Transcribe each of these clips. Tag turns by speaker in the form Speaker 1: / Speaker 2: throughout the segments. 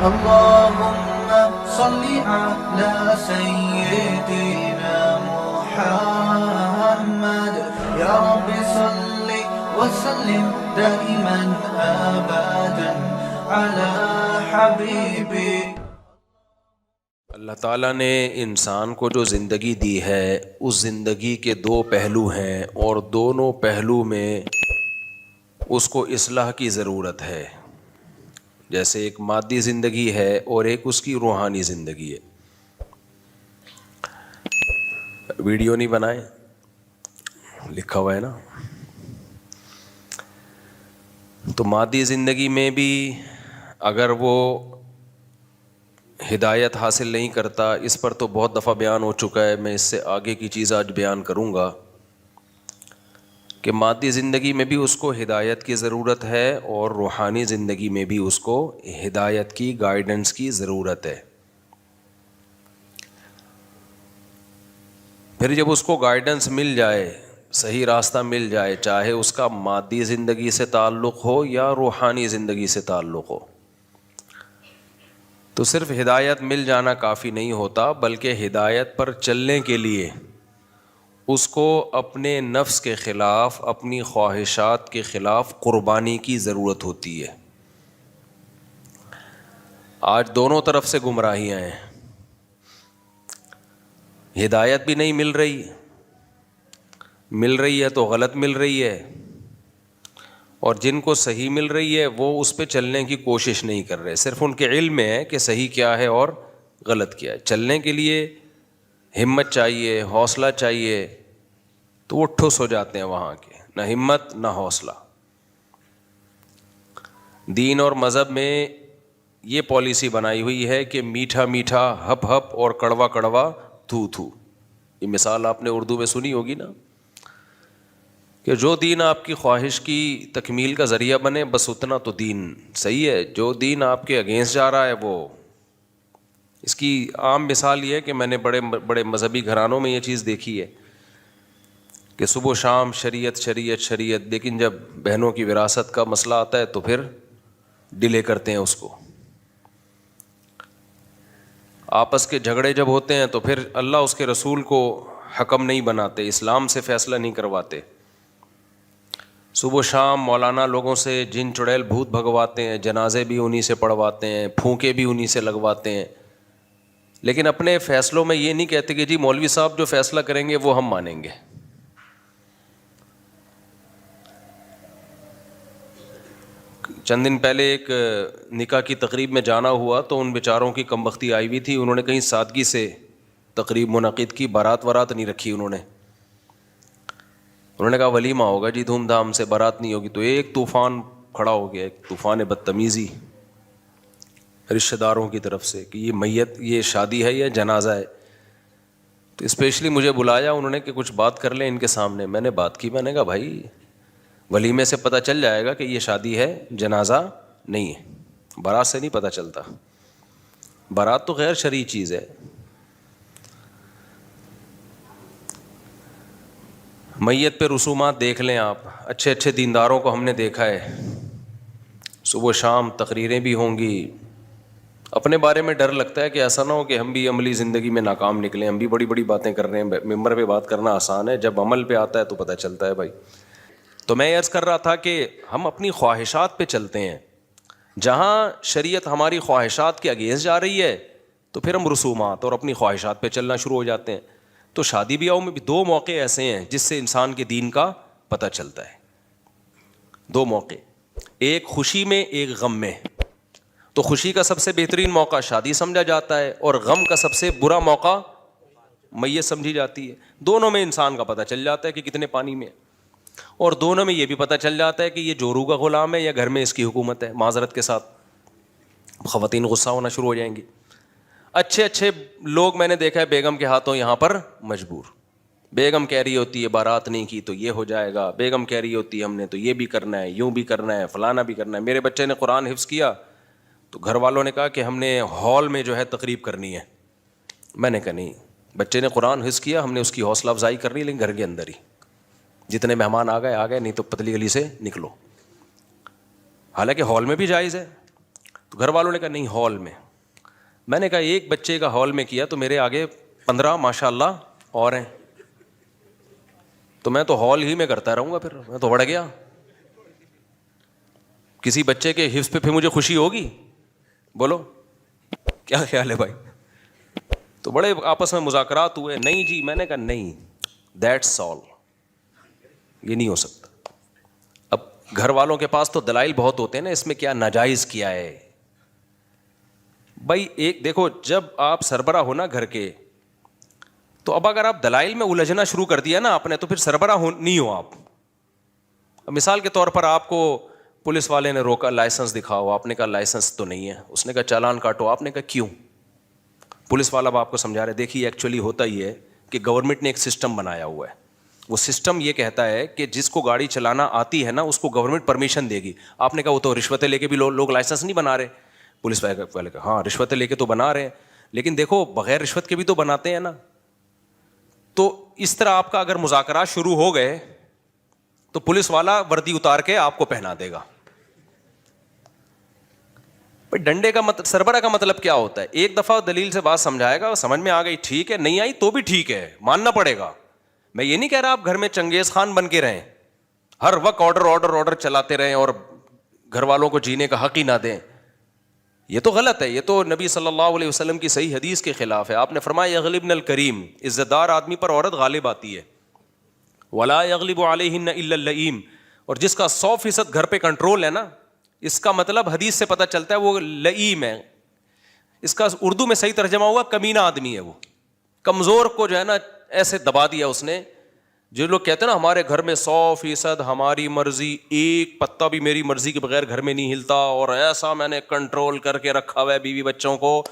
Speaker 1: اللهم صل على سيدنا محمد يا رب صل وسلم دائما ابدا على حبيبي.
Speaker 2: اللہ تعالیٰ نے انسان کو جو زندگی دی ہے اس زندگی کے دو پہلو ہیں اور دونوں پہلو میں اس کو اصلاح کی ضرورت ہے. جیسے ایک مادی زندگی ہے اور ایک اس کی روحانی زندگی ہے. ویڈیو نہیں بنائے لکھا ہوا ہے نا. تو مادی زندگی میں بھی اگر وہ ہدایت حاصل نہیں کرتا، اس پر تو بہت دفعہ بیان ہو چکا ہے، میں اس سے آگے کی چیز آج بیان کروں گا کہ مادی زندگی میں بھی اس کو ہدایت کی ضرورت ہے اور روحانی زندگی میں بھی اس کو ہدایت کی، گائیڈنس کی ضرورت ہے. پھر جب اس کو گائیڈنس مل جائے، صحیح راستہ مل جائے، چاہے اس کا مادی زندگی سے تعلق ہو یا روحانی زندگی سے تعلق ہو، تو صرف ہدایت مل جانا کافی نہیں ہوتا، بلکہ ہدایت پر چلنے کے لیے اس کو اپنے نفس کے خلاف، اپنی خواہشات کے خلاف قربانی کی ضرورت ہوتی ہے. آج دونوں طرف سے گمراہیاں ہیں، ہدایت بھی نہیں مل رہی ہے تو غلط مل رہی ہے، اور جن کو صحیح مل رہی ہے وہ اس پہ چلنے کی کوشش نہیں کر رہے. صرف ان کے علم میں ہے کہ صحیح کیا ہے اور غلط کیا ہے. چلنے کے لیے ہمت چاہیے، حوصلہ چاہیے، تو وہ ٹھس ہو جاتے ہیں وہاں کے، نہ ہمت نہ حوصلہ. دین اور مذہب میں یہ پالیسی بنائی ہوئی ہے کہ میٹھا میٹھا ہپ ہپ اور کڑوا کڑوا تھو تھو. یہ مثال آپ نے اردو میں سنی ہوگی نا، کہ جو دین آپ کی خواہش کی تکمیل کا ذریعہ بنے بس اتنا تو دین صحیح ہے. جو دین آپ کے اگینسٹ جا رہا ہے وہ، اس کی عام مثال یہ ہے کہ میں نے بڑے بڑے مذہبی گھرانوں میں یہ چیز دیکھی ہے کہ صبح و شام شریعت شریعت شریعت، لیکن جب بہنوں کی وراثت کا مسئلہ آتا ہے تو پھر ڈیلے کرتے ہیں اس کو. آپس کے جھگڑے جب ہوتے ہیں تو پھر اللہ اس کے رسول کو حکم نہیں بناتے، اسلام سے فیصلہ نہیں کرواتے. صبح و شام مولانا لوگوں سے جن چڑیل بھوت بھگواتے ہیں، جنازے بھی انہی سے پڑھواتے ہیں، پھونکے بھی انہی سے لگواتے ہیں، لیکن اپنے فیصلوں میں یہ نہیں کہتے کہ جی مولوی صاحب جو فیصلہ کریں گے وہ ہم مانیں گے. چند دن پہلے ایک نکاح کی تقریب میں جانا ہوا تو ان بیچاروں کی کم بختی آئی ہوئی تھی. انہوں نے کہیں سادگی سے تقریب منعقد کی، بارات نہیں رکھی. انہوں نے کہا ولیمہ ہوگا جی دھوم دھام سے، بارات نہیں ہوگی. تو ایک طوفان کھڑا ہو گیا، ایک طوفان بدتمیزی رشتہ داروں کی طرف سے کہ یہ میت، یہ شادی ہے یا جنازہ ہے. تو اسپیشلی مجھے بلایا انہوں نے کہ کچھ بات کر لیں ان کے سامنے. میں نے بات کی، میں نے کہا بھائی ولیمے سے پتہ چل جائے گا کہ یہ شادی ہے، جنازہ نہیں ہے. بارات سے نہیں پتہ چلتا. بارات تو غیر شرعی چیز ہے. میت پہ رسومات دیکھ لیں آپ، اچھے اچھے دینداروں کو ہم نے دیکھا ہے، صبح شام تقریریں بھی ہوں گی. اپنے بارے میں ڈر لگتا ہے کہ ایسا نہ ہو کہ ہم بھی عملی زندگی میں ناکام نکلیں. ہم بھی بڑی بڑی باتیں کر رہے ہیں، ممبر پہ بات کرنا آسان ہے، جب عمل پہ آتا ہے تو پتہ چلتا ہے بھائی. تو میں عرض کر رہا تھا کہ ہم اپنی خواہشات پہ چلتے ہیں. جہاں شریعت ہماری خواہشات کے اگینسٹ جا رہی ہے تو پھر ہم رسومات اور اپنی خواہشات پہ چلنا شروع ہو جاتے ہیں. تو شادی بیاہوں میں بھی دو موقع ایسے ہیں جس سے انسان کے دین کا پتہ چلتا ہے. دو موقع، ایک خوشی میں ایک غم میں. تو خوشی کا سب سے بہترین موقع شادی سمجھا جاتا ہے اور غم کا سب سے برا موقع میت سمجھی جاتی ہے. دونوں میں انسان کا پتہ چل جاتا ہے کہ کتنے پانی میں، اور دونوں میں یہ بھی پتہ چل جاتا ہے کہ یہ جورو کا غلام ہے یا گھر میں اس کی حکومت ہے. معذرت کے ساتھ خواتین غصہ ہونا شروع ہو جائیں گی. اچھے اچھے لوگ میں نے دیکھا ہے بیگم کے ہاتھوں یہاں پر مجبور. بیگم کہہ رہی ہوتی ہے بارات نہیں کی تو یہ ہو جائے گا، بیگم کہہ رہی ہوتی ہے ہم نے تو یہ بھی کرنا ہے، یوں بھی کرنا ہے، فلانا بھی کرنا ہے. میرے بچے نے قرآن حفظ کیا تو گھر والوں نے کہا کہ ہم نے ہال میں جو ہے تقریب کرنی ہے. میں نے کہا نہیں، بچے نے قرآن حفظ کیا، ہم نے اس کی حوصلہ افزائی کرنی، لیکن گھر کے اندر ہی. جتنے مہمان آ گئے نہیں تو پتلی گلی سے نکلو. حالانکہ ہال میں بھی جائز ہے. تو گھر والوں نے کہا نہیں ہال میں. میں نے کہا ایک بچے کا ہال میں کیا تو میرے آگے 15 ماشاء اللہ اور ہیں, تو میں تو ہال ہی میں کرتا رہوں گا, پھر میں تو بڑھ گیا. کسی بچے کے حفظ پہ پھر مجھے خوشی ہوگی؟ بولو کیا خیال ہے بھائی؟ تو بڑے آپس میں مذاکرات ہوئے. نہیں جی, میں نے کہا نہیں, دیٹس آل, یہ نہیں ہو سکتا. اب گھر والوں کے پاس تو دلائل بہت ہوتے ہیں نا, اس میں کیا ناجائز کیا ہے بھائی. ایک دیکھو, جب آپ سربراہ ہو نا گھر کے, تو اب اگر آپ دلائل میں الجھنا شروع کر دیا نا آپ نے, تو پھر سربراہ نہیں ہو آپ. مثال کے طور پر آپ کو پولیس والے نے روکا, لائسنس دکھاؤ, آپ نے کہا لائسنس تو نہیں ہے, اس نے کہا چالان کاٹو, آپ نے کہا کیوں؟ پولیس والا اب آپ کو سمجھا رہے, دیکھیے ایکچولی ہوتا ہی ہے کہ گورنمنٹ نے ایک سسٹم بنایا ہوا ہے. وہ سسٹم یہ کہتا ہے کہ جس کو گاڑی چلانا آتی ہے نا اس کو گورنمنٹ پرمیشن دے گی. آپ نے کہا وہ تو رشوتیں لے کے بھی لوگ لائسنس نہیں بنا رہے. پولیس والے کہا ہاں رشوتیں لے کے تو بنا رہے ہیں, لیکن دیکھو بغیر رشوت کے بھی تو بناتے ہیں نا. تو اس طرح آپ کا اگر مذاکرات شروع ہو گئے تو پولیس والا وردی اتار کے آپ کو پہنا دے گا. بھائی ڈنڈے کا مطلب, سربراہ کا مطلب کیا ہوتا ہے؟ ایک دفعہ دلیل سے بات سمجھائے گا, سمجھ میں آ گئی ٹھیک ہے, نہیں آئی تو بھی ٹھیک ہے, ماننا پڑے گا. میں یہ نہیں کہہ رہا آپ گھر میں چنگیز خان بن کے رہیں, ہر وقت آرڈر چلاتے رہیں اور گھر والوں کو جینے کا حق ہی نہ دیں. یہ تو غلط ہے, یہ تو نبی صلی اللہ علیہ وسلم کی صحیح حدیث کے خلاف ہے. آپ نے فرمایا یغلبن الکریم, عزت دار آدمی پر عورت غالب آتی ہے, ولا یغلب علیہن الا اللئیم, اور جس کا 100% گھر پہ کنٹرول ہے نا, اس کا مطلب حدیث سے پتہ چلتا ہے وہ لئیم ہے. اس کا اردو میں صحیح ترجمہ ہوا کمینہ آدمی ہے. وہ کمزور کو جو ہے نا ایسے دبا دیا اس نے. جو لوگ کہتے ہیں نا ہمارے گھر میں 100% ہماری مرضی, ایک پتا بھی میری مرضی کے بغیر گھر میں نہیں ہلتا, اور ایسا میں نے کنٹرول کر کے رکھا ہوا ہے بیوی بچوں کو,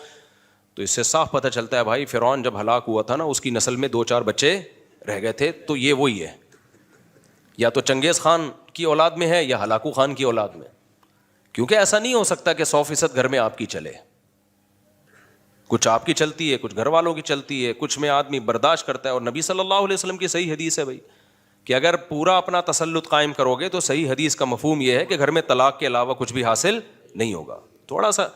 Speaker 2: تو اس سے صاف پتہ چلتا ہے بھائی فرعون جب ہلاک ہوا تھا نا اس کی نسل میں 2-4 بچے رہ گئے تھے. تو یہ وہی ہے, یا تو چنگیز خان کی اولاد میں ہے یا ہلاکو خان کی اولاد میں. کیونکہ ایسا نہیں ہو سکتا کہ 100% گھر میں آپ کی چلے. کچھ آپ کی چلتی ہے, کچھ گھر والوں کی چلتی ہے, کچھ میں آدمی برداشت کرتا ہے. اور نبی صلی اللہ علیہ وسلم کی صحیح حدیث ہے بھائی کہ اگر پورا اپنا تسلط قائم کرو گے تو صحیح حدیث کا مفہوم یہ ہے کہ گھر میں طلاق کے علاوہ کچھ بھی حاصل نہیں ہوگا. تھوڑا سا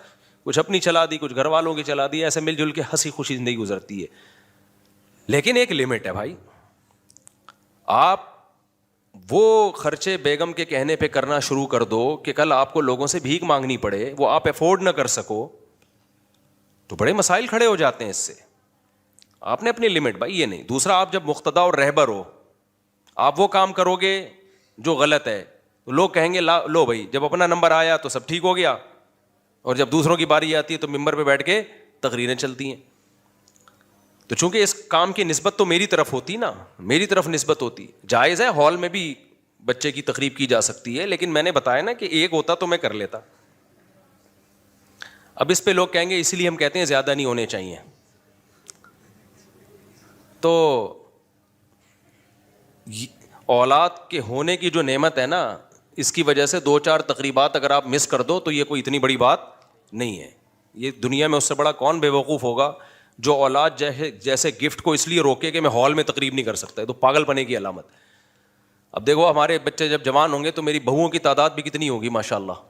Speaker 2: کچھ اپنی چلا دی, کچھ گھر والوں کی چلا دی, ایسے مل جل کے ہنسی خوشی زندگی گزرتی ہے. لیکن ایک لمٹ ہے بھائی. آپ وہ خرچے بیگم کے کہنے پہ کرنا شروع کر دو کہ کل آپ کو لوگوں سے بھیک مانگنی پڑے, وہ آپ افورڈ نہ کر سکو, تو بڑے مسائل کھڑے ہو جاتے ہیں اس سے. آپ نے اپنی لمٹ بھائی یہ نہیں. دوسرا, آپ جب مقتدا اور رہبر ہو, آپ وہ کام کرو گے جو غلط ہے تو لوگ کہیں گے لو بھائی جب اپنا نمبر آیا تو سب ٹھیک ہو گیا, اور جب دوسروں کی باری آتی ہے تو ممبر پہ بیٹھ کے تقریریں چلتی ہیں. تو چونکہ اس کام کی نسبت تو میری طرف ہوتی نا, میری طرف نسبت ہوتی. جائز ہے ہال میں بھی بچے کی تقریب کی جا سکتی ہے, لیکن میں نے بتایا نا کہ ایک ہوتا تو میں کر لیتا. اب اس پہ لوگ کہیں گے اسی لیے ہم کہتے ہیں زیادہ نہیں ہونے چاہیے. تو اولاد کے ہونے کی جو نعمت ہے نا, اس کی وجہ سے 2-4 تقریبات اگر آپ مس کر دو تو یہ کوئی اتنی بڑی بات نہیں ہے. یہ دنیا میں اس سے بڑا کون بے وقوف ہوگا جو اولاد جیسے گفٹ کو اس لیے روکے کہ میں ہال میں تقریب نہیں کر سکتا. تو پاگل پنے کی علامت. اب دیکھو ہمارے بچے جب جوان ہوں گے تو میری بہوؤں کی تعداد بھی کتنی ہوگی ماشاء اللہ,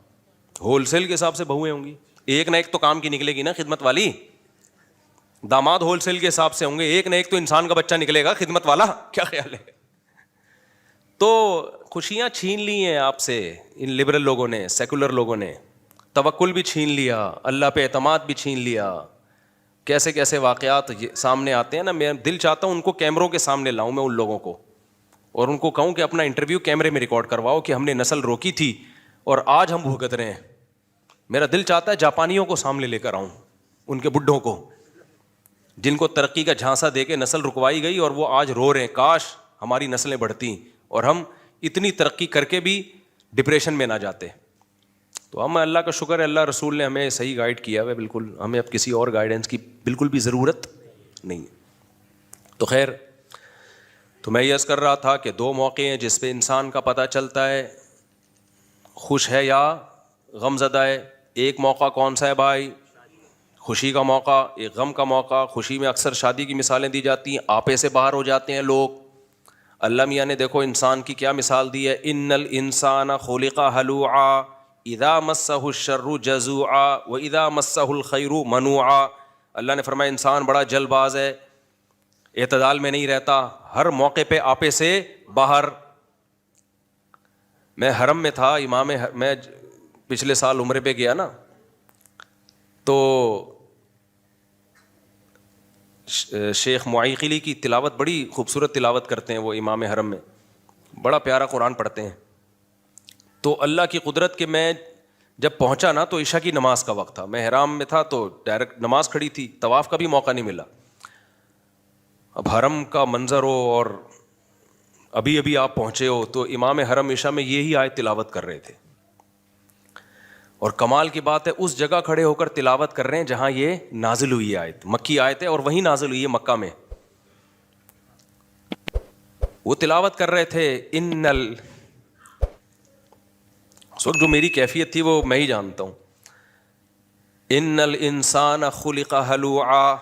Speaker 2: ہول سیل کے حساب سے بہویں ہوں گی. ایک نہ ایک تو کام کی نکلے گی نا خدمت والی. داماد ہول سیل کے حساب سے ہوں گے, ایک نہ ایک تو انسان کا بچہ نکلے گا خدمت والا. کیا خیال ہے؟ تو خوشیاں چھین لی ہیں آپ سے ان لبرل لوگوں نے, سیکولر لوگوں نے. توکل بھی چھین لیا, اللہ پہ اعتماد بھی چھین لیا. کیسے کیسے واقعات سامنے آتے ہیں نا. میں دل چاہتا ہوں ان کو کیمروں کے سامنے لاؤں میں ان لوگوں کو, اور ان کو کہوں کہ اپنا انٹرویو کیمرے میں ریکارڈ کرواؤ کہ ہم نے نسل روکی تھی اور آج ہم بھگت رہے ہیں. میرا دل چاہتا ہے جاپانیوں کو سامنے لے کر آؤں, ان کے بڈھوں کو جن کو ترقی کا جھانسا دے کے نسل رکوائی گئی اور وہ آج رو رہے ہیں کاش ہماری نسلیں بڑھتی اور ہم اتنی ترقی کر کے بھی ڈپریشن میں نہ جاتے. تو ہم اللہ کا شکر ہے اللہ رسول نے ہمیں صحیح گائیڈ کیا ہے بالکل, ہمیں اب کسی اور گائیڈنس کی بالکل بھی ضرورت نہیں. تو خیر, تو میں یہ عرض کر رہا تھا کہ 2 موقع ہیں جس پہ انسان کا پتہ چلتا ہے خوش ہے یا غم زدہ ہے. ایک موقع کون سا ہے بھائی؟ خوشی کا موقع. ایک غم کا موقع. خوشی میں اکثر شادی کی مثالیں دی جاتی ہیں, آپے سے باہر ہو جاتے ہیں لوگ. اللہ میاں نے دیکھو انسان کی کیا مثال دی ہے, ان الانسان خلق ہلوعا, اذا مسہ الشر جزوعا واذا مسہ الخیر منوعا. اللہ نے فرمایا انسان بڑا جلد باز ہے, اعتدال میں نہیں رہتا, ہر موقع پہ آپے سے باہر. میں حرم میں تھا, میں پچھلے سال عمرے پہ گیا نا, تو شیخ معیقلی کی تلاوت بڑی خوبصورت تلاوت کرتے ہیں وہ امام حرم میں, بڑا پیارا قرآن پڑھتے ہیں. تو اللہ کی قدرت کہ میں جب پہنچا نا تو عشاء کی نماز کا وقت تھا, میں حرام میں تھا تو ڈائریکٹ نماز کھڑی تھی, طواف کا بھی موقع نہیں ملا. اب حرم کا منظر ہو اور ابھی ابھی آپ پہنچے ہو, تو امام حرم عشاء میں یہی آیت تلاوت کر رہے تھے, اور کمال کی بات ہے اس جگہ کھڑے ہو کر تلاوت کر رہے ہیں جہاں یہ نازل ہوئی آیت, مکی آیت ہے اور وہیں نازل ہوئی ہے مکہ میں. وہ تلاوت کر رہے تھے اس وقت جو میری کیفیت تھی وہ میں ہی جانتا ہوں. ان الانسان خلق ہلوعا,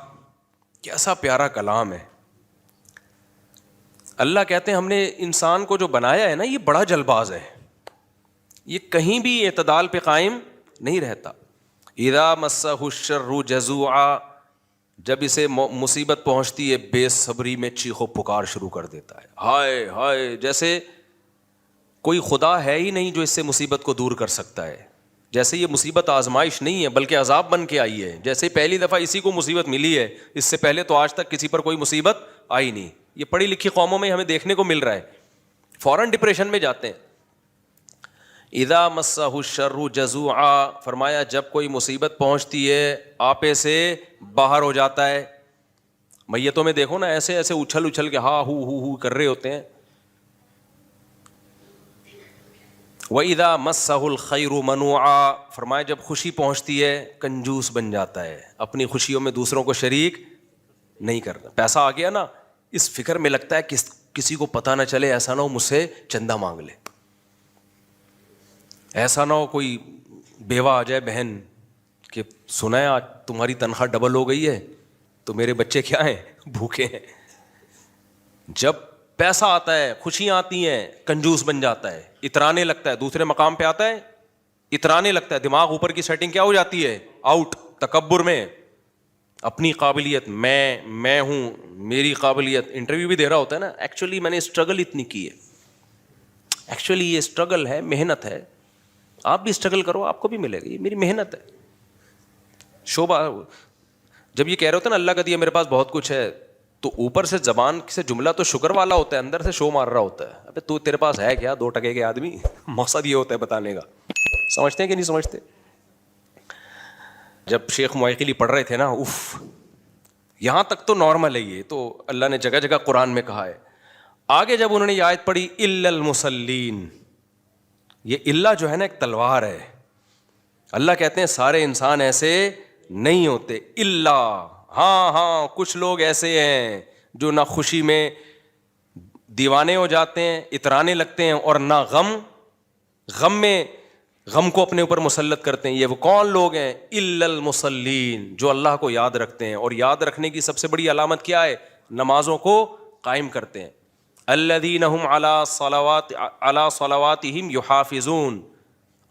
Speaker 2: کیسا پیارا کلام ہے. اللہ کہتے ہیں ہم نے انسان کو جو بنایا ہے نا یہ بڑا جلد باز ہے, یہ کہیں بھی اعتدال پہ قائم نہیں رہتا. اذا مسہ الشر جزوعا, جب اسے مصیبت پہنچتی ہے بے صبری میں چیخو پکار شروع کر دیتا ہے, ہائے ہائے, جیسے کوئی خدا ہے ہی نہیں جو اس سے مصیبت کو دور کر سکتا ہے. جیسے یہ مصیبت آزمائش نہیں ہے بلکہ عذاب بن کے آئی ہے. جیسے پہلی دفعہ اسی کو مصیبت ملی ہے, اس سے پہلے تو آج تک کسی پر کوئی مصیبت آئی نہیں. یہ پڑھی لکھی قوموں میں ہمیں دیکھنے کو مل رہا ہے, فوراً ڈپریشن میں جاتے ہیں. اذا مسہ الشر جزوعا, فرمایا جب کوئی مصیبت پہنچتی ہے آپے سے باہر ہو جاتا ہے. میتوں میں دیکھو نا ایسے ایسے اچھل اچھل کے ہا ہو کر رہے ہوتے ہیں. وَإِذَا مَسَّهُ الْخَيْرُ مَنُوعًا, فرمایا جب خوشی پہنچتی ہے کنجوس بن جاتا ہے, اپنی خوشیوں میں دوسروں کو شریک نہیں کرنا. پیسہ آ گیا نا, اس فکر میں لگتا ہے کسی کو پتہ نہ چلے, ایسا نہ ہو مجھ سے چندہ مانگ لے, ایسا نہ ہو کوئی بیوہ آ جائے بہن کہ سنا ہے آج تمہاری تنخواہ ڈبل ہو گئی ہے تو میرے بچے کیا ہیں, بھوکے ہیں. جب پیسہ آتا ہے خوشیاں آتی ہیں کنجوس بن جاتا ہے, اترانے لگتا ہے, دوسرے مقام پہ آتا ہے اترانے لگتا ہے, دماغ اوپر کی سیٹنگ کیا ہو جاتی ہے, آؤٹ, تکبر میں. اپنی قابلیت میں ہوں, میری قابلیت. انٹرویو بھی دے رہا ہوتا ہے نا, ایکچولی میں نے اسٹرگل اتنی کی ہے, ایکچولی یہ اسٹرگل ہے, محنت ہے, آپ بھی اسٹرگل کرو آپ کو بھی ملے گا, یہ میری محنت ہے. شعبہ جب یہ کہہ رہے ہوتے ہیں نا اللہ کا دیا میرے پاس بہت کچھ ہے, تو اوپر سے زبان سے جملہ تو شکر والا ہوتا ہے, اندر سے شو مار رہا ہوتا ہے, ابے تو تیرے پاس ہے کیا, 2 ٹکے کے آدمی. مقصد یہ ہوتا ہے بتانے کا. سمجھتے ہیں کہ نہیں سمجھتے؟ جب شیخ معیقلی پڑھ رہے تھے نا, یہاں تک تو نارمل ہے, یہ تو اللہ نے جگہ جگہ قرآن میں کہا ہے. آگے جب انہوں نے یہ آیت پڑھی الا المصلین, یہ الا جو ہے نا ایک تلوار ہے. اللہ کہتے ہیں سارے انسان ایسے نہیں ہوتے, الا ہاں کچھ لوگ ایسے ہیں جو نہ خوشی میں دیوانے ہو جاتے ہیں, اترانے لگتے ہیں, اور نہ غم کو اپنے اوپر مسلط کرتے ہیں. یہ وہ کون لوگ ہیں؟ الا المصلین, جو اللہ کو یاد رکھتے ہیں. اور یاد رکھنے کی سب سے بڑی علامت کیا ہے؟ نمازوں کو قائم کرتے ہیں. الذین هم علی صلواتہم یحافظون,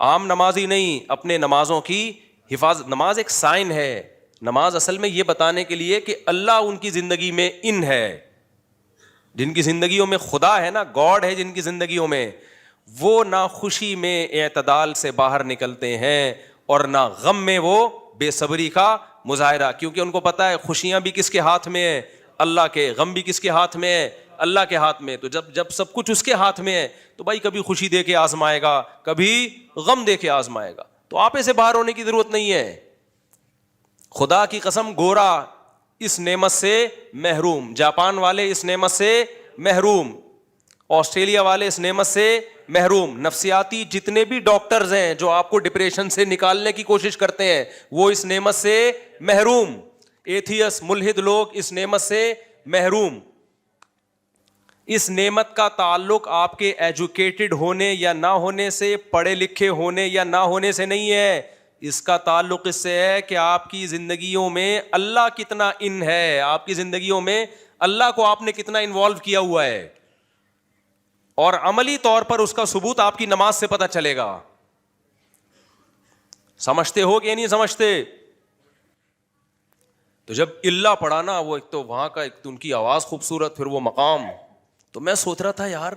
Speaker 2: عام نمازی نہیں, اپنے نمازوں کی حفاظت. نماز ایک سائن ہے, نماز اصل میں یہ بتانے کے لیے کہ اللہ ان کی زندگی میں ان ہے. جن کی زندگیوں میں خدا ہے نا, گاڈ ہے جن کی زندگیوں میں, وہ نہ خوشی میں اعتدال سے باہر نکلتے ہیں اور نہ غم میں وہ بے صبری کا مظاہرہ, کیونکہ ان کو پتہ ہے خوشیاں بھی کس کے ہاتھ میں ہے؟ اللہ کے. غم بھی کس کے ہاتھ میں ہے؟ اللہ کے ہاتھ میں. تو جب سب کچھ اس کے ہاتھ میں ہے تو بھائی کبھی خوشی دے کے آزمائے گا, کبھی غم دے کے آزمائے گا. تو آپ سے باہر ہونے کی ضرورت نہیں ہے. خدا کی قسم, گورا اس نعمت سے محروم, جاپان والے اس نعمت سے محروم, آسٹریلیا والے اس نعمت سے محروم. نفسیاتی جتنے بھی ڈاکٹرز ہیں جو آپ کو ڈپریشن سے نکالنے کی کوشش کرتے ہیں وہ اس نعمت سے محروم. ایتھیس, ملحد لوگ اس نعمت سے محروم. اس نعمت کا تعلق آپ کے ایجوکیٹڈ ہونے یا نہ ہونے سے, پڑھے لکھے ہونے یا نہ ہونے سے نہیں ہے. اس کا تعلق اس سے ہے کہ آپ کی زندگیوں میں اللہ کتنا ان ہے, آپ کی زندگیوں میں اللہ کو آپ نے کتنا انوالو کیا ہوا ہے. اور عملی طور پر اس کا ثبوت آپ کی نماز سے پتہ چلے گا. سمجھتے ہو کہ نہیں سمجھتے؟ تو جب اللہ پڑھا نا، وہ ایک تو وہاں کا ایک تو ان کی آواز خوبصورت، پھر وہ مقام، تو میں سوچ رہا تھا یار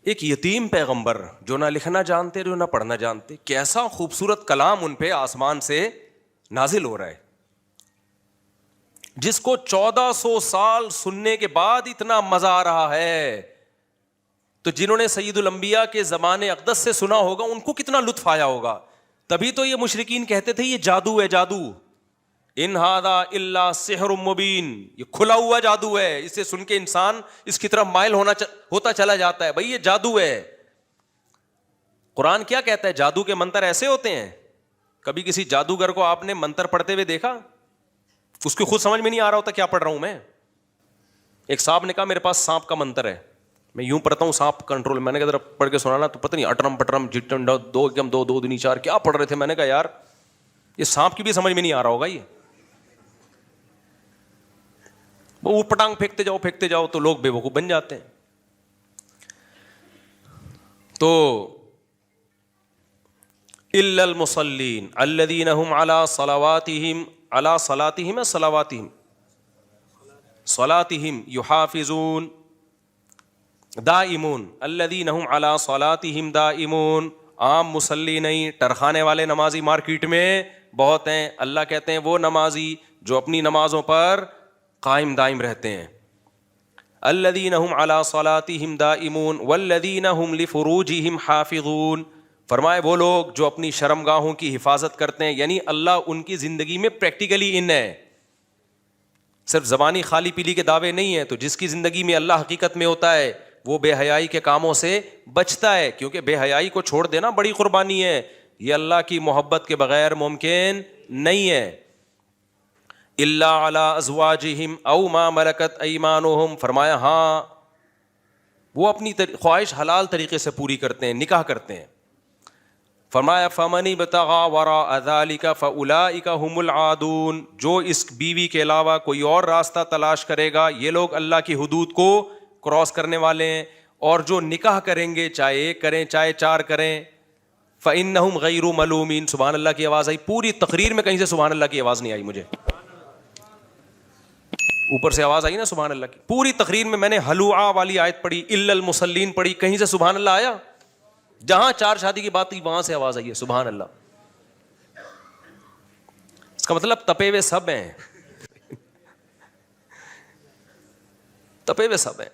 Speaker 2: ایک یتیم پیغمبر جو نہ لکھنا جانتے جو نہ پڑھنا جانتے، کیسا خوبصورت کلام ان پہ آسمان سے نازل ہو رہا ہے، جس کو 1400 سال سننے کے بعد اتنا مزہ آ رہا ہے، تو جنہوں نے سید الانبیاء کے زمانے اقدس سے سنا ہوگا ان کو کتنا لطف آیا ہوگا۔ تبھی تو یہ مشرکین کہتے تھے یہ جادو ہے، جادو، ان ھذا الا سحر مبین، یہ کھلا ہوا جادو ہے، اسے سن کے انسان اس کی طرف مائل ہوتا چلا جاتا ہے، بھائی یہ جادو ہے۔ قرآن کیا کہتا ہے؟ جادو کے منتر ایسے ہوتے ہیں؟ کبھی کسی جادوگر کو آپ نے منتر پڑھتے ہوئے دیکھا؟ اس کو خود سمجھ میں نہیں آ رہا ہوتا کیا پڑھ رہا ہوں میں۔ ایک صاحب نے کہا میرے پاس سانپ کا منتر ہے، میں یوں پڑھتا ہوں سانپ کنٹرول، میں نے کہا ذرا پڑھ کے سنانا، تو پتہ نہیں اٹرم پٹرم جٹن دو ایکم دو دو دنی چار کیا پڑھ رہے تھے۔ میں نے کہا یار یہ سانپ کی بھی سمجھ میں نہیں آ رہا ہوگا، یہ وہ پٹانگ پھینکتے جاؤ تو لوگ بے وقوف بن جاتے ہیں۔ تو الا المصلین الذین هم علی صلاتہم یحافظون دائمون، الذین هم علی صلاتہم دائمون، عام مصلی نہیں، ٹرخانے والے نمازی مارکیٹ میں بہت ہیں، اللہ کہتے ہیں وہ نمازی جو اپنی نمازوں پر قائم دائم رہتے ہیں۔ الذین هم علی صلاتہم دائمون والذین هم لفروجہم حافظون، فرمائے وہ لوگ جو اپنی شرمگاہوں کی حفاظت کرتے ہیں، یعنی اللہ ان کی زندگی میں پریکٹیکلی ان ہے، صرف زبانی خالی پیلی کے دعوے نہیں ہیں۔ تو جس کی زندگی میں اللہ حقیقت میں ہوتا ہے وہ بے حیائی کے کاموں سے بچتا ہے، کیونکہ بے حیائی کو چھوڑ دینا بڑی قربانی ہے، یہ اللہ کی محبت کے بغیر ممکن نہیں ہے۔ الا علی ازواجہم او ما ملکت ایمانہم، فرمایا ہاں وہ اپنی خواہش حلال طریقے سے پوری کرتے ہیں، نکاح کرتے ہیں۔ فرمایا فمن ابتغى وراء ذلك فاولئک هم العادون، جو اس بیوی کے علاوہ کوئی اور راستہ تلاش کرے گا یہ لوگ اللہ کی حدود کو کراس کرنے والے ہیں، اور جو نکاح کریں گے چاہے ایک کریں چاہے چار کریں فانہم غیر ملومین۔ سبحان اللہ کی آواز آئی پوری تقریر میں، کہیں سے سبحان اللہ کی آواز نہیں آئی مجھے، اوپر سے آواز آئی نا سبحان اللہ کی، پوری تقریر میں نے حلوعہ والی آیت پڑھی، الا المصلین پڑھی، کہیں سے سبحان اللہ آیا؟ جہاں چار شادی کی بات تھی وہاں سے آواز آئی ہے سبحان اللہ۔ اس کا مطلب تپے ہوئے سب ہیں، تپے ہوئے سب ہیں۔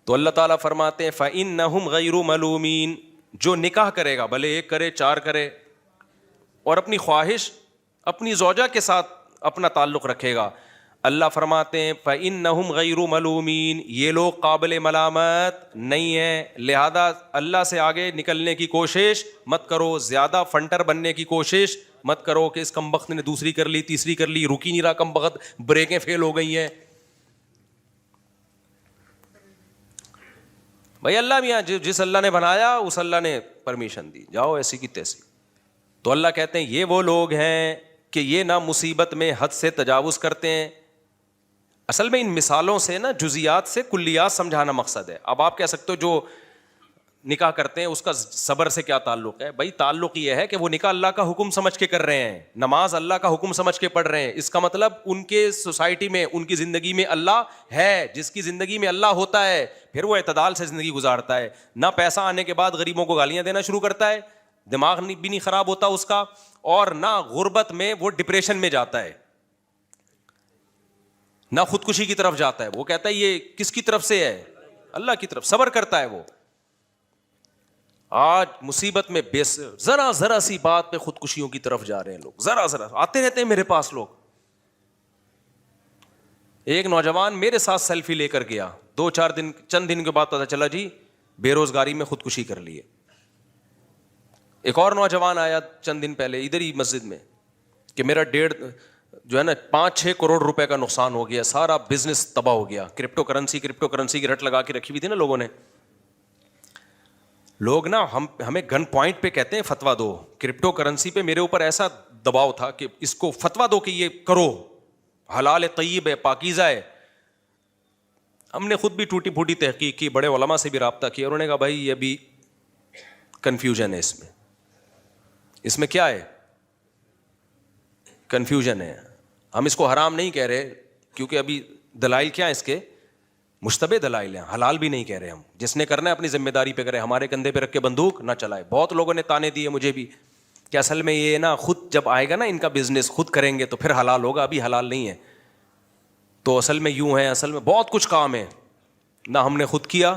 Speaker 2: تو اللہ تعالیٰ فرماتے ہیں فَإِنَّهُمْ غَيْرُ مَلُومِينَ، جو نکاح کرے گا بھلے ایک کرے چار کرے اور اپنی خواہش اپنی زوجہ کے ساتھ اپنا تعلق رکھے گا، اللہ فرماتے ہیں فَإِنَّهُمْ غَيْرُ مَلُومِينَ، یہ لوگ قابل ملامت نہیں ہیں، لہذا اللہ سے آگے نکلنے کی کوشش مت کرو، زیادہ فنٹر بننے کی کوشش مت کرو کہ اس کمبخت نے دوسری کر لی تیسری کر لی، رکی نہیں رہا کمبخت، بریکیں فیل ہو گئی ہیں۔ بھائی اللہ میاں جس اللہ نے بنایا اس اللہ نے پرمیشن دی، جاؤ ایسی کی تیسی۔ تو اللہ کہتے ہیں یہ وہ لوگ ہیں کہ یہ نہ مصیبت میں حد سے تجاوز کرتے ہیں۔ اصل میں ان مثالوں سے نا جزیات سے کلیات سمجھانا مقصد ہے۔ اب آپ کہہ سکتے ہو جو نکاح کرتے ہیں اس کا صبر سے کیا تعلق ہے؟ بھائی تعلق یہ ہے کہ وہ نکاح اللہ کا حکم سمجھ کے کر رہے ہیں، نماز اللہ کا حکم سمجھ کے پڑھ رہے ہیں، اس کا مطلب ان کے سوسائٹی میں ان کی زندگی میں اللہ ہے، جس کی زندگی میں اللہ ہوتا ہے پھر وہ اعتدال سے زندگی گزارتا ہے، نہ پیسہ آنے کے بعد غریبوں کو گالیاں دینا شروع کرتا ہے، دماغ بھی نہیں خراب ہوتا اس کا، اور نہ غربت میں وہ ڈپریشن میں جاتا ہے، نہ خودکشی کی طرف جاتا ہے۔ وہ کہتا ہے یہ کس کی طرف سے ہے؟ اللہ کی طرف، صبر کرتا ہے وہ۔ آج مصیبت میں ذرا سی بات پہ خودکشیوں کی طرف جا رہے ہیں لوگ، ذرا آتے رہتے ہیں میرے پاس لوگ۔ ایک نوجوان میرے ساتھ سیلفی لے کر گیا، چند دن کے بعد پتا چلا جی بے روزگاری میں خودکشی کر لی ہے۔ ایک اور نوجوان آیا چند دن پہلے ادھر ہی مسجد میں کہ میرا 5-6 کروڑ روپے کا نقصان ہو گیا، سارا بزنس تباہ ہو گیا، کرپٹو کرنسی کی رٹ لگا کے رکھی ہوئی تھی نا لوگوں نے۔ لوگ نا ہمیں گن پوائنٹ پہ کہتے ہیں فتوا دو، کرپٹو کرنسی پہ میرے اوپر ایسا دباؤ تھا کہ اس کو فتوا دو کہ یہ کرو، حلال ہے، طیب ہے، پاکیزہ ہے۔ ہم نے خود بھی ٹوٹی پھوٹی تحقیق کی، بڑے علماء سے بھی رابطہ کیا، انہوں نے کہا بھائی یہ بھی کنفیوژن ہے، اس میں کیا ہے؟ کنفیوژن ہے. ہم اس کو حرام نہیں کہہ رہے کیونکہ ابھی دلائل کیا ہے اس کے؟ مشتبہ دلائل ہیں. حلال بھی نہیں کہہ رہے ہم. جس نے کرنا ہے اپنی ذمہ داری پہ کرے, ہمارے کندھے پہ رکھ کے بندوق نہ چلائے. بہت لوگوں نے تانے دیے مجھے بھی کہ اصل میں یہ نا خود جب آئے گا نا ان کا بزنس خود کریں گے تو پھر حلال ہوگا, ابھی حلال نہیں ہے. تو اصل میں یوں ہے, اصل میں بہت کچھ کام ہے. نہ ہم نے خود کیا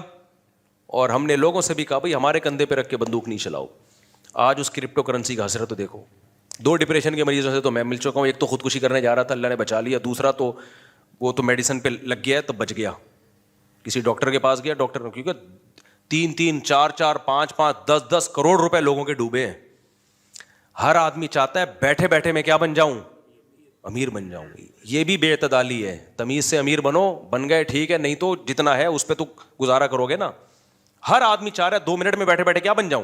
Speaker 2: اور ہم نے لوگوں سے بھی کہا بھائی ہمارے کندھے پہ رکھ کے بندوق نہیں چلاؤ. آج اس کرپٹو کرنسی کا حسرت تو دیکھو. 2 ڈپریشن کے مریضوں سے تو میں مل چکا ہوں. ایک تو خودکشی کرنے جا رہا تھا, اللہ نے بچا لیا. دوسرا تو وہ تو میڈیسن پہ لگ گیا ہے تو بچ گیا. کسی ڈاکٹر کے پاس گیا, ڈاکٹر نے, کیونکہ 3-3, 4-4, 5-5, 10-10 کروڑ روپے لوگوں کے ڈوبے ہیں. ہر آدمی چاہتا ہے بیٹھے بیٹھے میں کیا بن جاؤں؟ امیر بن جاؤں. یہ بھی بے اعتدالی ہے. تمیز سے امیر بنو, بن گئے ٹھیک ہے, نہیں تو جتنا ہے اس پہ تو گزارا کرو گے نا. ہر آدمی چاہ رہا ہے 2 منٹ میں بیٹھے بیٹھے کیا بن جاؤں.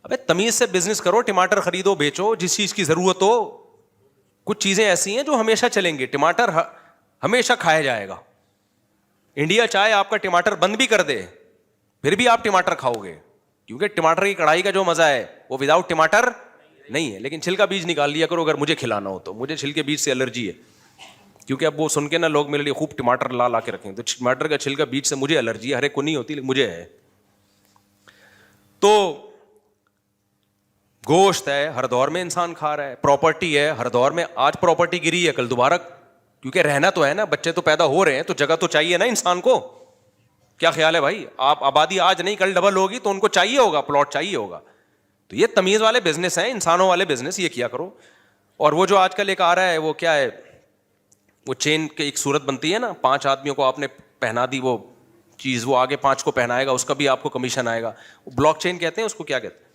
Speaker 2: ابے تمیز سے بزنس کرو, ٹماٹر خریدو بیچو, جس چیز کی ضرورت ہو. کچھ چیزیں ایسی ہیں جو ہمیشہ چلیں گی. ٹماٹر ہمیشہ کھایا جائے گا. انڈیا چاہے آپ کا ٹماٹر بند بھی کر دے پھر بھی آپ ٹماٹر کھاؤ گے, کیونکہ ٹماٹر کی کڑھائی کا جو مزہ ہے وہ وداؤٹ ٹماٹر نہیں ہے. لیکن چھلکا بیج نکال لیا کرو اگر مجھے کھلانا ہو تو. مجھے چھلکے بیج سے الرجی ہے, کیونکہ اب وہ سن کے نا لوگ میرے لیے خوب ٹماٹر لا کے رکھیں. تو ٹماٹر کا چھلکا بیج سے مجھے الرجی ہے. ہر ایک کو نہیں ہوتی لیکن مجھے ہے. تو گوشت ہے, ہر دور میں انسان کھا رہا ہے. پراپرٹی ہے, ہر دور میں. آج پراپرٹی گری ہے, کل دوبارہ, کیونکہ رہنا تو ہے نا, بچے تو پیدا ہو رہے ہیں تو جگہ تو چاہیے نا انسان کو. کیا خیال ہے بھائی؟ آپ آبادی آج نہیں کل ڈبل ہوگی تو ان کو چاہیے ہوگا, پلاٹ چاہیے ہوگا. تو یہ تمیز والے بزنس ہیں, انسانوں والے بزنس, یہ کیا کرو. اور وہ جو آج کل ایک آ رہا ہے وہ کیا ہے, وہ چین کی ایک صورت بنتی ہے نا, 5 آدمیوں کو آپ نے پہنا دی وہ چیز, وہ آگے 5 کو پہنائے گا, اس کا بھی آپ کو کمیشن آئے گا. وہ بلاک چین کہتے ہیں اس کو. کیا کہتے ہیں؟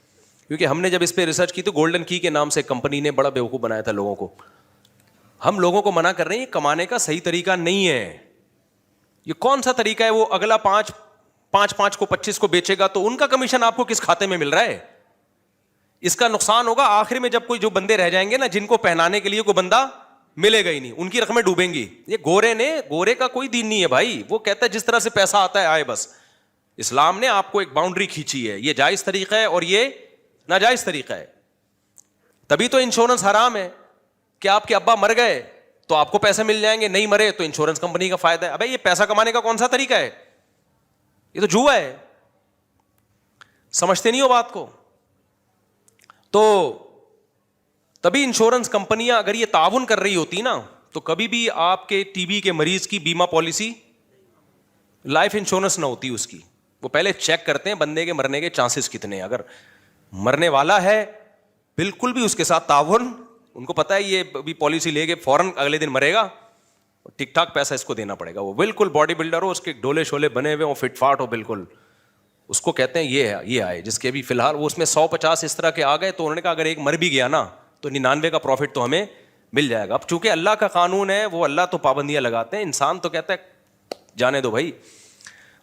Speaker 2: کیونکہ ہم نے جب اس پہ ریسرچ کی تو گولڈن کی کے نام سے کمپنی نے بڑا بیوقوف بنایا تھا لوگوں کو. ہم لوگوں کو منع کر رہے ہیں یہ کمانے کا صحیح طریقہ نہیں ہے. یہ کون سا طریقہ ہے؟ وہ اگلا 5 کو 25 کو بیچے گا تو ان کا کمیشن آپ کو کس کھاتے میں مل رہا ہے؟ اس کا نقصان ہوگا آخر میں جب کوئی جو بندے رہ جائیں گے نا جن کو پہنانے کے لیے کوئی بندہ ملے گا ہی نہیں, ان کی رقمیں ڈوبیں گی. یہ گورے کا کوئی دین نہیں ہے بھائی. وہ کہتا ہے جس طرح سے پیسہ آتا ہے آئے بس. اسلام نے آپ کو ایک باؤنڈری کھینچی ہے, یہ جائز طریقہ ہے اور یہ ناجائز طریقہ ہے. تبھی تو انشورنس حرام ہے کہ آپ کے ابا مر گئے تو آپ کو پیسے مل جائیں گے, نہیں مرے تو انشورنس کمپنی کا فائدہ ہے. ابے یہ پیسہ کمانے کا کون سا طریقہ ہے؟ یہ تو جوا ہے. سمجھتے نہیں ہو بات کو. تو تبھی انشورنس کمپنیاں اگر یہ تعاون کر رہی ہوتی نا تو کبھی بھی آپ کے ٹی بی کے مریض کی بیمہ پالیسی, لائف انشورنس نہ ہوتی اس کی. وہ پہلے چیک کرتے ہیں بندے کے مرنے کے چانسز کتنے ہیں. اگر مرنے والا ہے بالکل بھی اس کے ساتھ تعاون, ان کو پتا ہے یہ بھی پالیسی لے کے فوراً اگلے دن مرے گا, ٹھیک ٹھاک پیسہ اس کو دینا پڑے گا. وہ بالکل باڈی بلڈر ہو, اس کے ڈولے شولے بنے ہوئے ہو, فٹ فاٹ ہو بالکل, اس کو کہتے ہیں یہ آئے. جس کے بھی فی الحال وہ اس میں 150 اس طرح کے آ گئے تو انہوں نے کہا اگر ایک مر بھی گیا نا تو 99 کا پروفٹ تو ہمیں مل جائے گا. اب چونکہ اللہ کا قانون ہے, وہ اللہ تو پابندیاں لگاتے ہیں, انسان تو کہتا ہے جانے دو بھائی.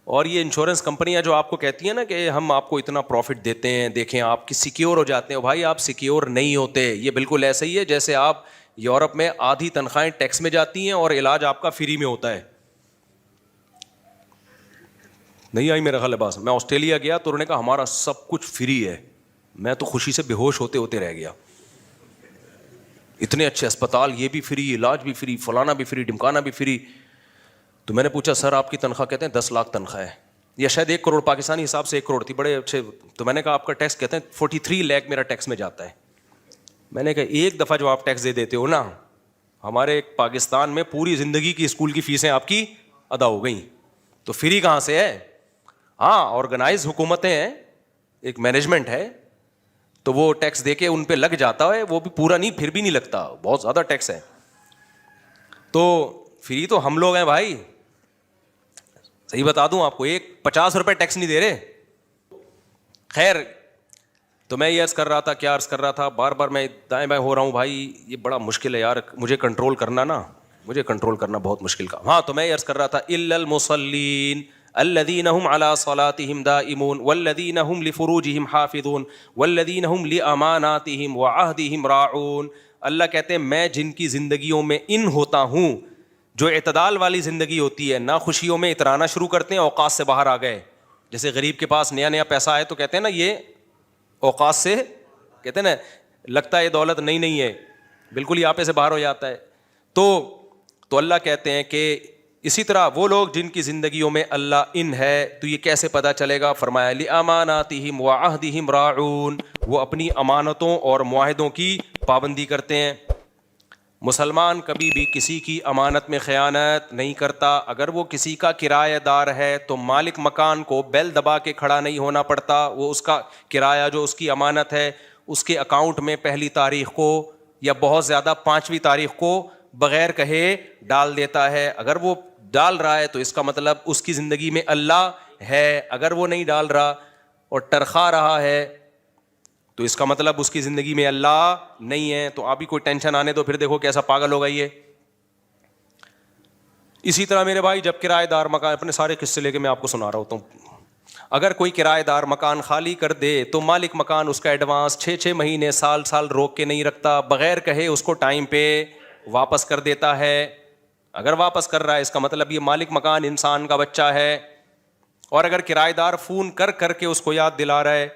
Speaker 2: اور یہ انشورنس کمپنیاں جو آپ کو کہتی ہیں نا کہ ہم آپ کو اتنا پروفٹ دیتے ہیں, دیکھیں آپ کی سیکیور ہو جاتے ہیں, بھائی آپ سیکیور نہیں ہوتے. یہ بالکل ایسا ہی ہے جیسے آپ یورپ میں آدھی تنخواہیں ٹیکس میں جاتی ہیں اور علاج آپ کا فری میں ہوتا ہے. نہیں آئی میرا خیال ہے بات. میں آسٹریلیا گیا تو انہوں نے کہا ہمارا سب کچھ فری ہے. میں تو خوشی سے بے ہوش ہوتے ہوتے رہ گیا. اتنے اچھے اسپتال, یہ بھی فری, علاج بھی فری, فلانا بھی فری, ڈمکانا بھی فری. تو میں نے پوچھا سر آپ کی تنخواہ؟ کہتے ہیں 10 لاکھ تنخواہ ہے, یا شاید 1 کروڑ, پاکستانی حساب سے 1 کروڑ تھی, بڑے اچھے. تو میں نے کہا آپ کا ٹیکس؟ کہتے ہیں 43 لاکھ میرا ٹیکس میں جاتا ہے. میں نے کہا ایک دفعہ جو آپ ٹیکس دے دیتے ہو نا, ہمارے پاکستان میں پوری زندگی کی اسکول کی فیسیں آپ کی ادا ہو گئیں, تو فری کہاں سے ہے؟ ہاں آرگنائز حکومتیں ہیں, ایک مینجمنٹ ہے, تو وہ ٹیکس دے کے ان پہ لگ جاتا ہے, وہ بھی پورا نہیں, پھر بھی نہیں لگتا, بہت زیادہ ٹیکس ہے. تو فری تو ہم لوگ ہیں بھائی. صحیح بتا دوں آپ کو, 50 روپے ٹیکس نہیں دے رہے. خیر, تو میں یہ عرض کر رہا تھا, کیا عرض کر رہا تھا, بار بار میں دائیں بائیں ہو رہا ہوں بھائی, یہ بڑا مشکل ہے یار, مجھے کنٹرول کرنا بہت مشکل کا. ہاں تو میں یہ عرض کر رہا تھا الا المصلین الذین هم علی صلاتهم دائمون والذین هم لفروجهم حافظون والذین هم لاماناتهم وعهدهم راعون. اللہ کہتے ہیں میں جن کی زندگیوں میں ان ہوتا ہوں, جو اعتدال والی زندگی ہوتی ہے, نہ خوشیوں میں اترانا شروع کرتے ہیں, اوقات سے باہر آ گئے. جیسے غریب کے پاس نیا پیسہ آئے تو کہتے ہیں نا یہ اوقات سے, کہتے ہیں نا لگتا ہے یہ دولت نہیں ہے, بالکل ہی آپے سے باہر ہو جاتا ہے. تو اللہ کہتے ہیں کہ اسی طرح وہ لوگ جن کی زندگیوں میں اللہ ان ہے, تو یہ کیسے پتہ چلے گا؟ فرمایا لِأَمَانَاتِهِمْ وَعَهْدِهِمْ رَاعُونَ, وہ اپنی امانتوں اور معاہدوں کی پابندی کرتے ہیں. مسلمان کبھی بھی کسی کی امانت میں خیانت نہیں کرتا. اگر وہ کسی کا کرایہ دار ہے تو مالک مکان کو بیل دبا کے کھڑا نہیں ہونا پڑتا, وہ اس کا کرایہ جو اس کی امانت ہے اس کے اکاؤنٹ میں پہلی تاریخ کو یا بہت زیادہ 5ویں تاریخ کو بغیر کہے ڈال دیتا ہے. اگر وہ ڈال رہا ہے تو اس کا مطلب اس کی زندگی میں اللہ ہے. اگر وہ نہیں ڈال رہا اور ٹرخا رہا ہے تو اس کا مطلب اس کی زندگی میں اللہ نہیں ہے. تو آپ ہی کوئی ٹینشن آنے دو, پھر دیکھو کیسا پاگل ہوگا یہ. اسی طرح میرے بھائی جب کرایہ دار مکان, اپنے سارے قصے لے کے میں آپ کو سنا رہا ہوتا ہوں, اگر کوئی کرایہ دار مکان خالی کر دے تو مالک مکان اس کا ایڈوانس 6 مہینے سال روک کے نہیں رکھتا, بغیر کہے اس کو ٹائم پہ واپس کر دیتا ہے. اگر واپس کر رہا ہے اس کا مطلب یہ مالک مکان انسان کا بچہ ہے. اور اگر کرایہ دار فون کر کے اس کو یاد دلا رہا ہے,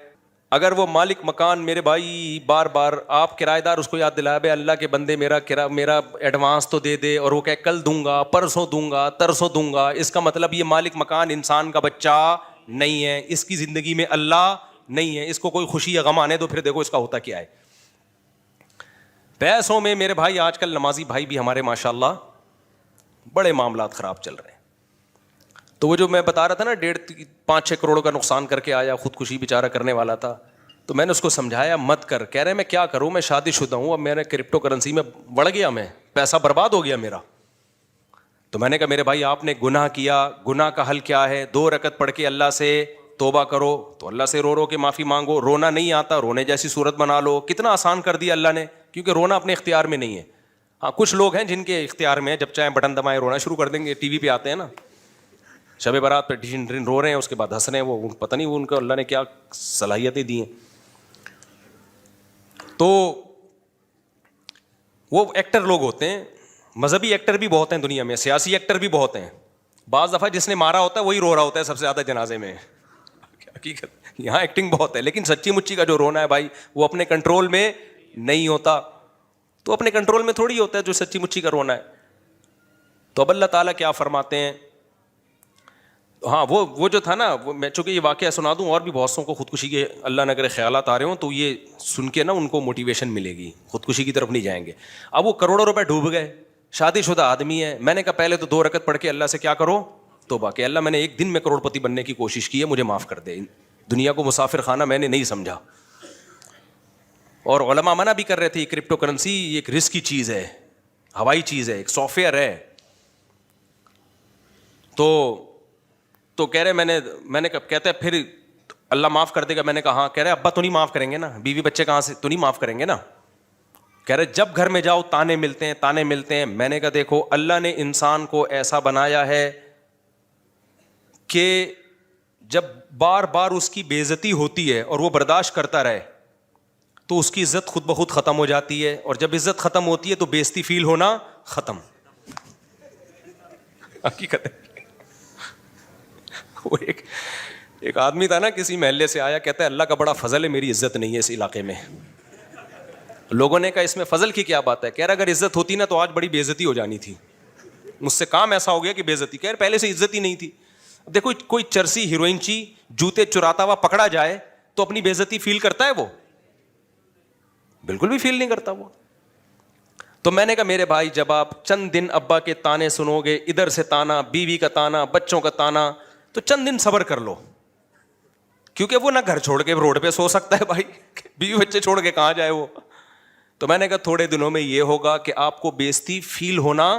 Speaker 2: اگر وہ مالک مکان میرے بھائی بار آپ کرایہ دار اس کو یاد دلا بے اللہ کے بندے میرا ایڈوانس تو دے دے, اور وہ کہ کل دوں گا, پرسوں دوں گا, ترسوں دوں گا, اس کا مطلب یہ مالک مکان انسان کا بچہ نہیں ہے, اس کی زندگی میں اللہ نہیں ہے. اس کو کوئی خوشی یا غم آنے دو, پھر دیکھو اس کا ہوتا کیا ہے. پیسوں میں میرے بھائی آج کل نمازی بھائی بھی ہمارے ماشاءاللہ بڑے معاملات خراب چل رہے ہیں. تو وہ جو میں بتا رہا تھا نا 5-6 کروڑ کا نقصان کر کے آیا, خودکشی بیچارہ کرنے والا تھا, تو میں نے اس کو سمجھایا مت کر. کہہ رہے میں کیا کروں, میں شادی شدہ ہوں, اب میں نے کرپٹو کرنسی میں بڑھ گیا, میں پیسہ برباد ہو گیا میرا. تو میں نے کہا میرے بھائی آپ نے گناہ کیا, گناہ کا حل کیا ہے؟ 2 رکعت پڑھ کے اللہ سے توبہ کرو, تو اللہ سے رو کے معافی مانگو. رونا نہیں آتا, رونے جیسی صورت بنا لو. کتنا آسان کر دیا اللہ نے, کیونکہ رونا اپنے اختیار میں نہیں ہے. ہاں کچھ لوگ ہیں جن کے اختیار میں ہے, جب چاہیں بٹن دبائیں رونا شروع کر دیں گے. ٹی وی پہ آتے ہیں نا, شب برات پہ رو رہے ہیں, اس کے بعد ہنس رہے ہیں. وہ پتہ نہیں ان کو اللہ نے کیا صلاحیتیں دی ہیں. تو وہ ایکٹر لوگ ہوتے ہیں, مذہبی ایکٹر بھی بہت ہیں دنیا میں, سیاسی ایکٹر بھی بہت ہیں. بعض دفعہ جس نے مارا ہوتا ہے وہی رو رہا ہوتا ہے سب سے زیادہ جنازے میں. حقیقت یہاں ایکٹنگ بہت ہے, لیکن سچی مچی کا جو رونا ہے بھائی وہ اپنے کنٹرول میں نہیں ہوتا. تو اپنے کنٹرول میں تھوڑی ہوتا ہے جو سچی مچی کا رونا ہے. تو اب اللہ تعالیٰ کیا فرماتے ہیں, ہاں وہ جو تھا نا, وہ میں چونکہ یہ واقعہ سنا دوں, اور بھی بہت سوں کو خودکشی کے اللہ نہ کرے خیالات آ رہے ہوں, تو یہ سن کے نا ان کو موٹیویشن ملے گی, خودکشی کی طرف نہیں جائیں گے. اب وہ کروڑوں روپے ڈوب گئے, شادی شدہ آدمی ہے. میں نے کہا پہلے تو 2 رکعت پڑھ کے اللہ سے کیا کرو, توبہ, کہ اللہ میں نے ایک دن میں کروڑ پتی بننے کی کوشش کی ہے, مجھے معاف کر دے. دنیا کو مسافر خانہ میں نے نہیں سمجھا. اور علماء منع بھی کر رہے تھے, کرپٹو کرنسی ایک رسکی چیز ہے, ہوائی چیز ہے, ایک سافٹ ویئر ہے. تو کہہ رہے میں نے کہتے ہیں پھر اللہ معاف کر دے گا. میں نے کہا ہاں. کہہ رہے ابا تو نہیں معاف کریں گے نا, بیوی بچے کہاں سے, تو نہیں معاف کریں گے نا. کہہ رہے جب گھر میں جاؤ تانے ملتے ہیں. میں نے کہا دیکھو اللہ نے انسان کو ایسا بنایا ہے کہ جب بار بار اس کی بے عزتی ہوتی ہے اور وہ برداشت کرتا رہے تو اس کی عزت خود بخود ختم ہو جاتی ہے, اور جب عزت ختم ہوتی ہے تو بے عزتی فیل ہونا ختم. حقیقت ہے. وہ ایک آدمی تھا نا, کسی محلے سے آیا, کہتا ہے اللہ کا بڑا فضل ہے میری عزت نہیں ہے اس علاقے میں. لوگوں نے کہا اس میں فضل کی کیا بات ہے؟ کہہ رہا اگر عزت ہوتی نا تو آج بڑی بے عزتی ہو جانی تھی, مجھ سے کام ایسا ہو گیا کہ بے عزتی. کہہ رہے پہلے سے عزت ہی نہیں تھی. دیکھو کوئی چرسی ہیروئن چی جوتے چراتا ہوا پکڑا جائے تو اپنی بے عزتی فیل کرتا ہے؟ وہ بالکل بھی فیل نہیں کرتا وہ. تو میں نے کہا میرے بھائی جب آپ چند دن ابا کے تانے سنو گے, ادھر سے تانا, بیوی کا تانا, بچوں کا تانا, تو چند دن صبر کر لو, کیونکہ وہ نہ گھر چھوڑ کے روڈ پہ سو سکتا ہے بھائی, بیوی بچے چھوڑ کے کہاں جائے وہ. تو میں نے کہا تھوڑے دنوں میں یہ ہوگا کہ آپ کو بے عزتی فیل ہونا,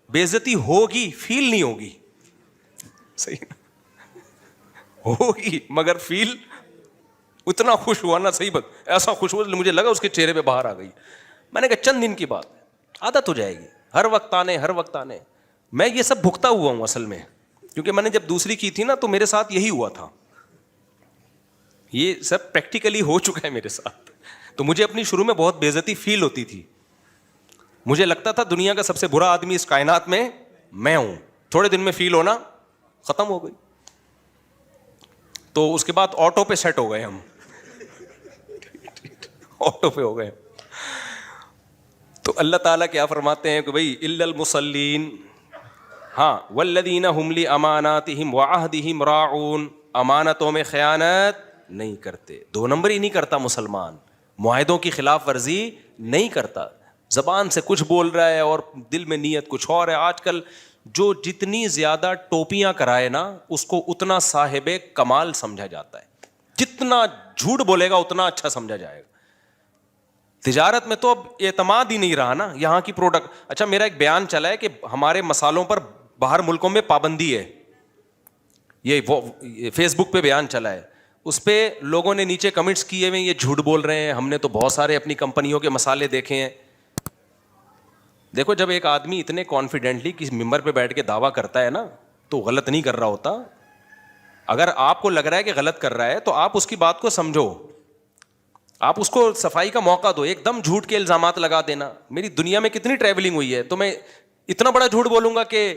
Speaker 2: بے عزتی ہوگی, فیل نہیں ہوگی. صحیح ہوگی مگر فیل اتنا خوش ہوا نا, صحیح بات, ایسا خوش ہوا مجھے لگا اس کے چہرے پہ باہر آ گئی. میں نے کہا چند دن کی بات ہے, عادت ہو جائے گی. ہر وقت آنے. میں یہ سب بھگتا ہوا ہوں اصل میں, کیونکہ میں نے جب دوسری کی تھی نا تو میرے ساتھ یہی ہوا تھا. یہ سب پریکٹیکلی ہو چکا ہے میرے ساتھ. تو مجھے اپنی شروع میں بہت بے عزتی فیل ہوتی تھی. مجھے لگتا تھا دنیا کا سب سے برا آدمی اس کائنات میں میں ہوں. تھوڑے دن میں فیل ہونا ختم ہو گئی. تو اس کے بعد آٹو پہ سیٹ ہو گئے ہم, آٹو پہ ہو گئے. تو اللہ تعالیٰ کیا فرماتے ہیں کہ بھئی الا المصلین، ہاں والذین ہم لاماناتہم وعہدہم راعون، امانتوں میں خیانت نہیں کرتے. 2 نمبر ہی نہیں کرتا مسلمان، معاہدوں کی خلاف ورزی نہیں کرتا. زبان سے کچھ بول رہا ہے اور دل میں نیت کچھ اور ہے. آج کل جو جتنی زیادہ ٹوپیاں کرائے نا اس کو اتنا صاحب کمال سمجھا جاتا ہے. جتنا جھوٹ بولے گا اتنا اچھا سمجھا جائے گا. تجارت میں تو اب اعتماد ہی نہیں رہا نا یہاں کی پروڈکٹ. اچھا میرا ایک بیان چلا ہے کہ ہمارے مسالوں پر باہر ملکوں میں پابندی ہے، یہ فیس بک پہ بیان چلا ہے. اس پہ لوگوں نے نیچے کمنٹس کیے ہوئے یہ جھوٹ بول رہے ہیں، ہم نے تو بہت سارے اپنی کمپنیوں کے مسالے دیکھے ہیں. دیکھو جب ایک آدمی اتنے کانفیڈنٹلی کسی ممبر پہ بیٹھ کے دعویٰ کرتا ہے نا تو غلط نہیں کر رہا ہوتا. اگر آپ کو لگ رہا ہے کہ غلط کر رہا ہے تو آپ اس کی بات کو سمجھو، آپ اس کو صفائی کا موقع دو. ایک دم جھوٹ کے الزامات لگا دینا، میری دنیا میں کتنی ٹریولنگ ہوئی ہے تو میں اتنا بڑا جھوٹ بولوں گا کہ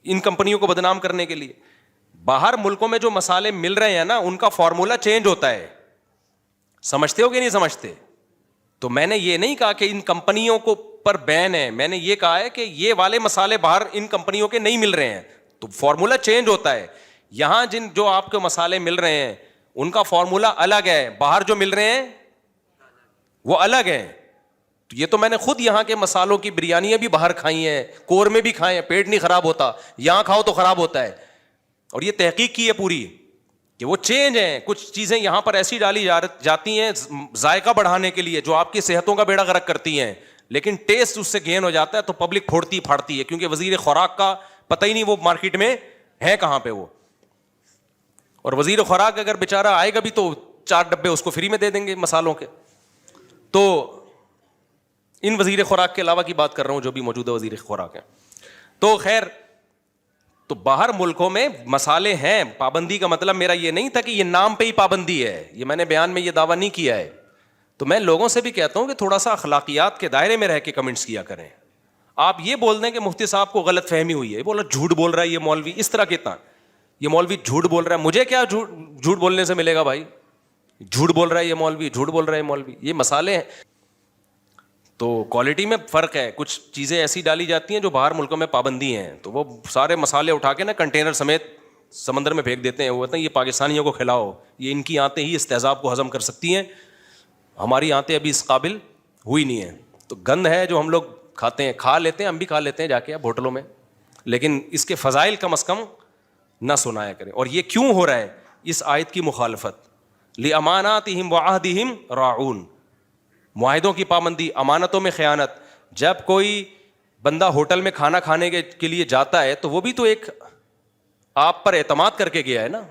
Speaker 2: ان کمپنیوں کو بدنام کرنے کے لیے. باہر ملکوں میں جو مسالے مل رہے ہیں نا ان کا فارمولا چینج ہوتا ہے. سمجھتے ہو کہ نہیں سمجھتے؟ تو میں نے یہ نہیں کہا کہ ان کمپنیوں کو پر بین ہے، میں نے یہ کہا ہے کہ یہ والے مسالے باہر ان کمپنیوں کے نہیں مل رہے ہیں تو فارمولا چینج ہوتا ہے. یہاں جو آپ کو مسالے مل رہے ہیں ان کا فارمولا الگ ہے، باہر جو مل رہے ہیں وہ الگ ہیں. تو یہ تو میں نے خود یہاں کے مسالوں کی بریانیاں بھی باہر کھائی ہیں، قورمے بھی کھائے ہیں، پیٹ نہیں خراب ہوتا. یہاں کھاؤ تو خراب ہوتا ہے. اور یہ تحقیق کی ہے پوری کہ وہ چینج ہیں. کچھ چیزیں یہاں پر ایسی ڈالی جاتی ہیں ذائقہ بڑھانے کے لیے جو آپ کی صحتوں کا بیڑا غرق کرتی ہیں، لیکن ٹیسٹ اس سے گین ہو جاتا ہے تو پبلک پھوڑتی پھاڑتی ہے کیونکہ وزیر خوراک کا پتہ ہی نہیں وہ مارکیٹ میں ہے کہاں پہ وہ. اور وزیر خوراک اگر بیچارہ آئے گا بھی تو 4 ڈبے اس کو فری میں دے دیں گے مسالوں کے. تو ان وزیر خوراک کے علاوہ کی بات کر رہا ہوں جو بھی موجودہ وزیر خوراک ہیں. تو خیر، تو باہر ملکوں میں مسالے ہیں. پابندی کا مطلب میرا یہ نہیں تھا کہ یہ نام پہ ہی پابندی ہے، یہ میں نے بیان میں یہ دعویٰ نہیں کیا ہے. تو میں لوگوں سے بھی کہتا ہوں کہ تھوڑا سا اخلاقیات کے دائرے میں رہ کے کمنٹس کیا کریں. آپ یہ بول دیں کہ مفتی صاحب کو غلط فہمی ہوئی ہے، بولا جھوٹ بول رہا ہے یہ مولوی، اس طرح کہتا یہ مولوی جھوٹ بول رہا ہے، مجھے کیا جھوٹ بولنے سے ملے گا بھائی؟ جھوٹ بول رہا ہے یہ مولوی، جھوٹ بول رہا ہے مولوی. یہ مسالے ہیں تو کوالٹی میں فرق ہے. کچھ چیزیں ایسی ڈالی جاتی ہیں جو باہر ملکوں میں پابندی ہیں تو وہ سارے مسالے اٹھا کے نا کنٹینر سمیت سمندر میں پھینک دیتے ہیں. وہ کہتے ہیں یہ پاکستانیوں کو کھلاؤ، یہ ان کی آنتیں ہی اس تیزاب کو ہضم کر سکتی ہیں، ہماری آنتیں ابھی اس قابل ہوئی نہیں ہیں. تو گند ہے جو ہم لوگ کھاتے ہیں، کھا لیتے ہیں، ہم بھی کھا لیتے ہیں جا کے ہوٹلوں میں، لیکن اس کے فضائل کم از کم نہ سنایا کریں. اور یہ کیوں ہو رہا ہے؟ اس آیت کی مخالفت. لِأَمَانَاتِهِمْ وَعَهْدِهِمْ رَاعُونَ، معاہدوں کی پابندی، امانتوں میں خیانت. جب کوئی بندہ ہوٹل میں کھانا کھانے کے لیے جاتا ہے تو وہ بھی تو ایک آپ پر اعتماد کر کے گیا ہے نا.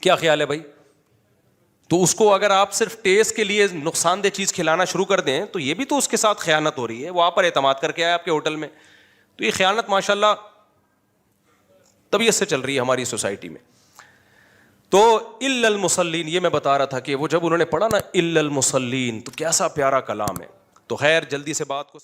Speaker 2: کیا خیال ہے بھائی؟ تو اس کو اگر آپ صرف ٹیسٹ کے لیے نقصان دہ چیز کھلانا شروع کر دیں تو یہ بھی تو اس کے ساتھ خیانت ہو رہی ہے. وہ آپ پر اعتماد کر کے آیا آپ کے ہوٹل میں. تو یہ خیانت ماشاءاللہ طبیعت سے چل رہی ہے ہماری سوسائٹی میں. تو الا المصلین، یہ میں بتا رہا تھا کہ وہ جب انہوں نے پڑھا نا الا المصلین تو کیسا پیارا کلام ہے. تو خیر جلدی سے بات کو